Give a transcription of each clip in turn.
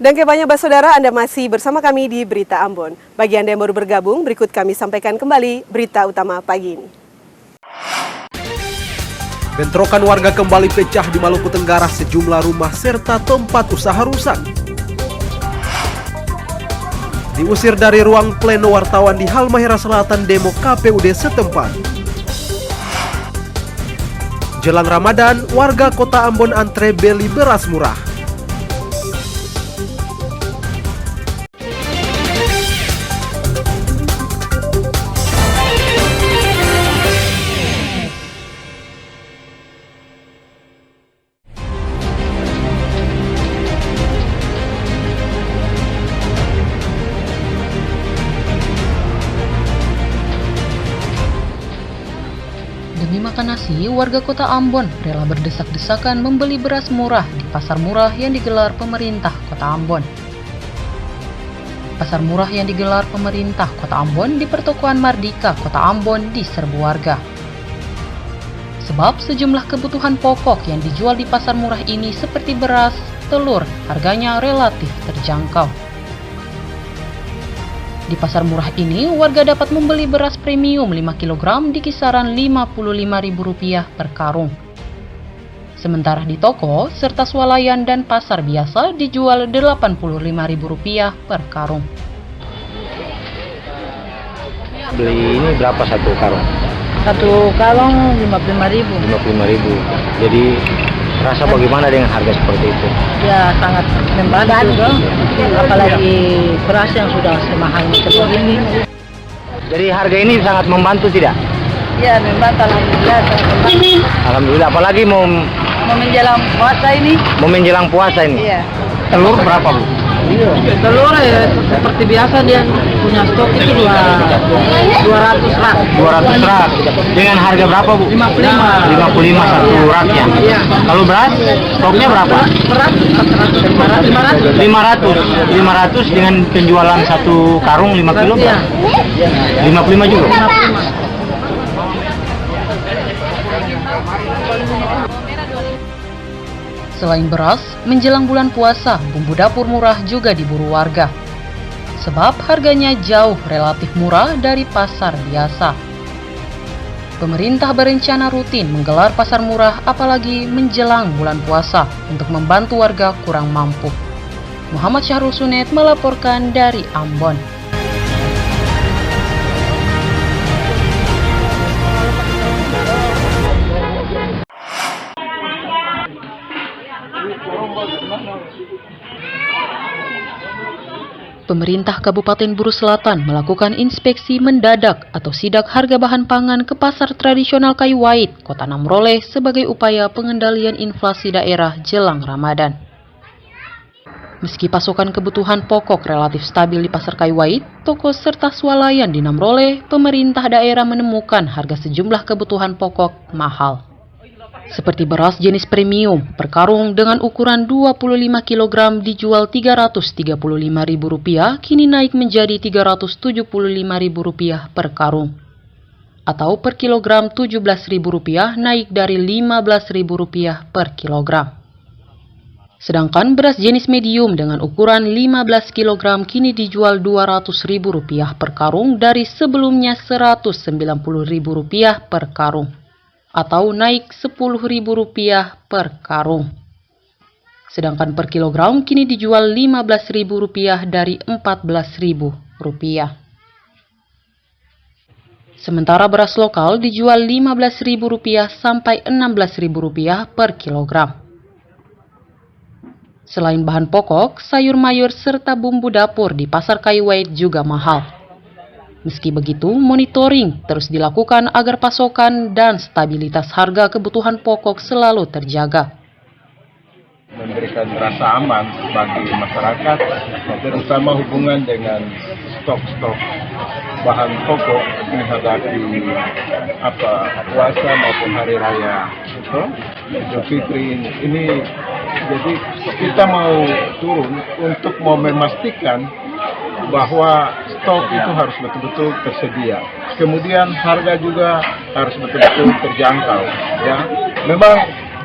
Dan kebanyakan saudara, Anda masih bersama kami di Berita Ambon. Bagi Anda yang baru bergabung, berikut kami sampaikan kembali berita utama pagi ini. Bentrokan warga kembali pecah di Maluku Tenggara, sejumlah rumah serta tempat usaha rusak. Diusir dari ruang pleno wartawan di Halmahera Selatan demo KPUD setempat. Jelang Ramadan, warga Kota Ambon antre beli beras murah. Demi makan nasi, warga Kota Ambon rela berdesak-desakan membeli beras murah di pasar murah yang digelar pemerintah Kota Ambon. Pasar murah yang digelar pemerintah Kota Ambon di pertokoan Mardika, Kota Ambon diserbu warga. Sebab sejumlah kebutuhan pokok yang dijual di pasar murah ini seperti beras, telur, harganya relatif terjangkau. Di pasar murah ini, warga dapat membeli beras premium 5 kg di kisaran Rp55.000 per karung. Sementara di toko, serta swalayan dan pasar biasa dijual Rp85.000 per karung. Beli ini berapa satu karung? Satu karung 55.000. 55.000. Jadi rasa bagaimana dengan harga seperti itu? Ya sangat membantu dong. Apalagi beras yang sudah semahal macam ini. Jadi harga ini sangat membantu tidak? Ya membantu, alhamdulillah sangat membantu. Alhamdulillah, apalagi mau Menjelang puasa ini. menjelang puasa ini. Iya. Telur berapa, Bu? Telur ya seperti biasa dia punya stok itu 200 rak. 200 rak. Dengan harga berapa, Bu? 55. 55 satu raknya. Iya. Kalau beras, stoknya berapa? Beras 400, 500. 500 dengan penjualan satu karung 5 kilo Iya. berapa? 55 juga. 55. Selain beras, menjelang bulan puasa, bumbu dapur murah juga diburu warga. Sebab harganya jauh relatif murah dari pasar biasa. Pemerintah berencana rutin menggelar pasar murah apalagi menjelang bulan puasa untuk membantu warga kurang mampu. Muhammad Syahrul Sunet melaporkan dari Ambon. Pemerintah Kabupaten Buru Selatan melakukan inspeksi mendadak atau sidak harga bahan pangan ke pasar tradisional Kayu Wait, Kota Namroleh sebagai upaya pengendalian inflasi daerah jelang Ramadan. Meski pasokan kebutuhan pokok relatif stabil di pasar Kayu Wait, toko serta swalayan di Namroleh, pemerintah daerah menemukan harga sejumlah kebutuhan pokok mahal. Seperti beras jenis premium per karung dengan ukuran 25 kg dijual Rp335.000 kini naik menjadi Rp375.000 per karung. Atau per kilogram Rp17.000 naik dari Rp15.000 per kilogram. Sedangkan beras jenis medium dengan ukuran 15 kg kini dijual Rp200.000 per karung dari sebelumnya Rp190.000 per karung. Atau naik Rp10.000 per karung. Sedangkan per kilogram kini dijual Rp15.000 dari Rp14.000. Sementara beras lokal dijual Rp15.000 sampai Rp16.000 per kilogram. Selain bahan pokok, sayur mayur serta bumbu dapur di pasar Kayu Wait juga mahal. Meski begitu, monitoring terus dilakukan agar pasokan dan stabilitas harga kebutuhan pokok selalu terjaga. Memberikan rasa aman bagi masyarakat, terutama hubungan dengan stok-stok bahan pokok menghadapi puasa maupun hari raya Idul Fitri ini. Jadi kita mau turun untuk mau memastikan bahwa stok itu harus betul-betul tersedia. Kemudian harga juga harus betul-betul terjangkau. Ya, memang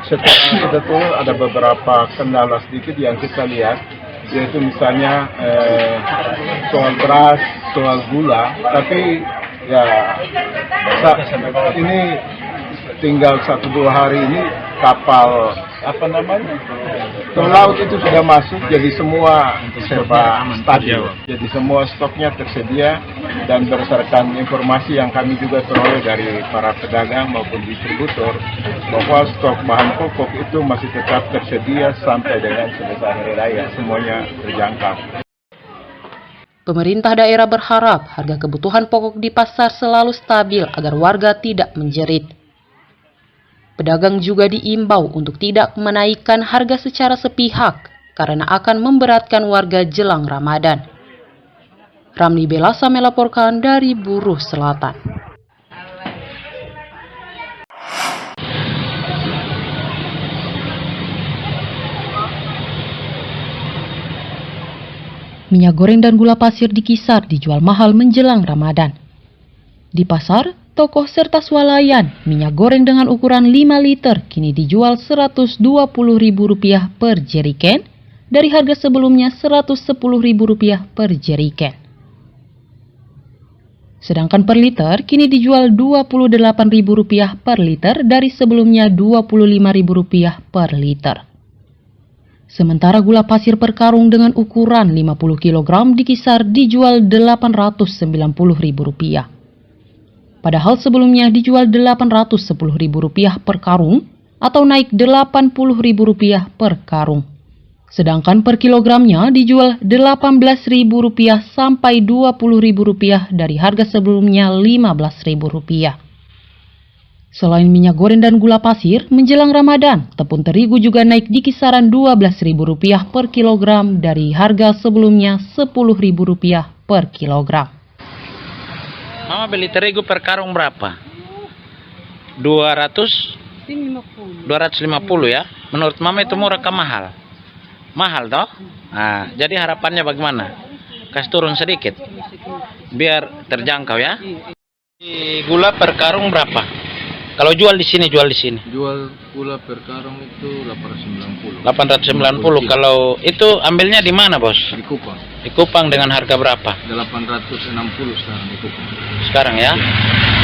setelah itu ada beberapa kendala sedikit yang kita lihat yaitu misalnya soal beras, soal gula, tapi ya ini tinggal 1-2 hari ini kapal tol laut itu sudah masuk, jadi semua serba stabil, jadi semua stoknya tersedia, dan berdasarkan informasi yang kami juga peroleh dari para pedagang maupun distributor bahwa stok bahan pokok itu masih tetap tersedia sampai dengan selesai hari raya, semuanya terjangkau. Pemerintah daerah berharap harga kebutuhan pokok di pasar selalu stabil agar warga tidak menjerit. Pedagang juga diimbau untuk tidak menaikkan harga secara sepihak karena akan memberatkan warga jelang Ramadan. Ramli Belasa melaporkan dari Buruh Selatan. Minyak goreng dan gula pasir di Kisar dijual mahal menjelang Ramadan. Di pasar, toko serta swalayan, minyak goreng dengan ukuran 5 liter kini dijual Rp120.000 per jeriken dari harga sebelumnya Rp110.000 per jeriken. Sedangkan per liter kini dijual Rp28.000 per liter dari sebelumnya Rp25.000 per liter. Sementara gula pasir per karung dengan ukuran 50 kg di Kisar dijual Rp890.000. Padahal sebelumnya dijual Rp810.000 per karung atau naik Rp80.000 per karung. Sedangkan per kilogramnya dijual Rp18.000 sampai Rp20.000 dari harga sebelumnya Rp15.000. Selain minyak goreng dan gula pasir, menjelang Ramadan, tepung terigu juga naik di kisaran Rp12.000 per kilogram dari harga sebelumnya Rp10.000 per kilogram. Mama beli terigu per karung berapa? 250 ya? Menurut Mama itu murah ke mahal? Mahal toh? Nah, jadi harapannya bagaimana? Kasih turun sedikit biar terjangkau ya. Gula per karung berapa? Kalau jual di sini, Jual gula per karung itu 890. 890. Kalau itu ambilnya di mana, Bos? Di Kupang. Di Kupang dengan harga berapa? 860 sekarang di Kupang. Sekarang ya.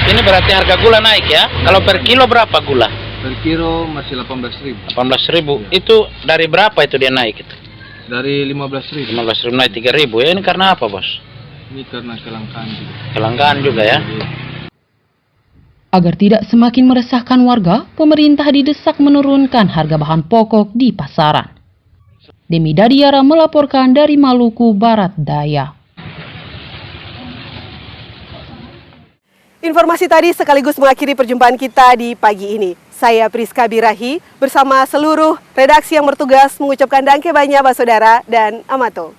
Ini berarti harga gula naik ya. Kalau per kilo berapa gula? Per kilo masih 18.000. 18.000. Itu dari berapa itu dia naik itu? Dari 15.000. 15.000 naik 3.000 ya. Ini karena apa, Bos? Ini karena kelangkaan juga. Kelangkaan juga ya. Agar tidak semakin meresahkan warga, pemerintah didesak menurunkan harga bahan pokok di pasaran. Demi Dadiara melaporkan dari Maluku Barat Daya. Informasi tadi sekaligus mengakhiri perjumpaan kita di pagi ini. Saya Priska Birahi bersama seluruh redaksi yang bertugas mengucapkan dangke banyak, Pak Saudara dan Amato.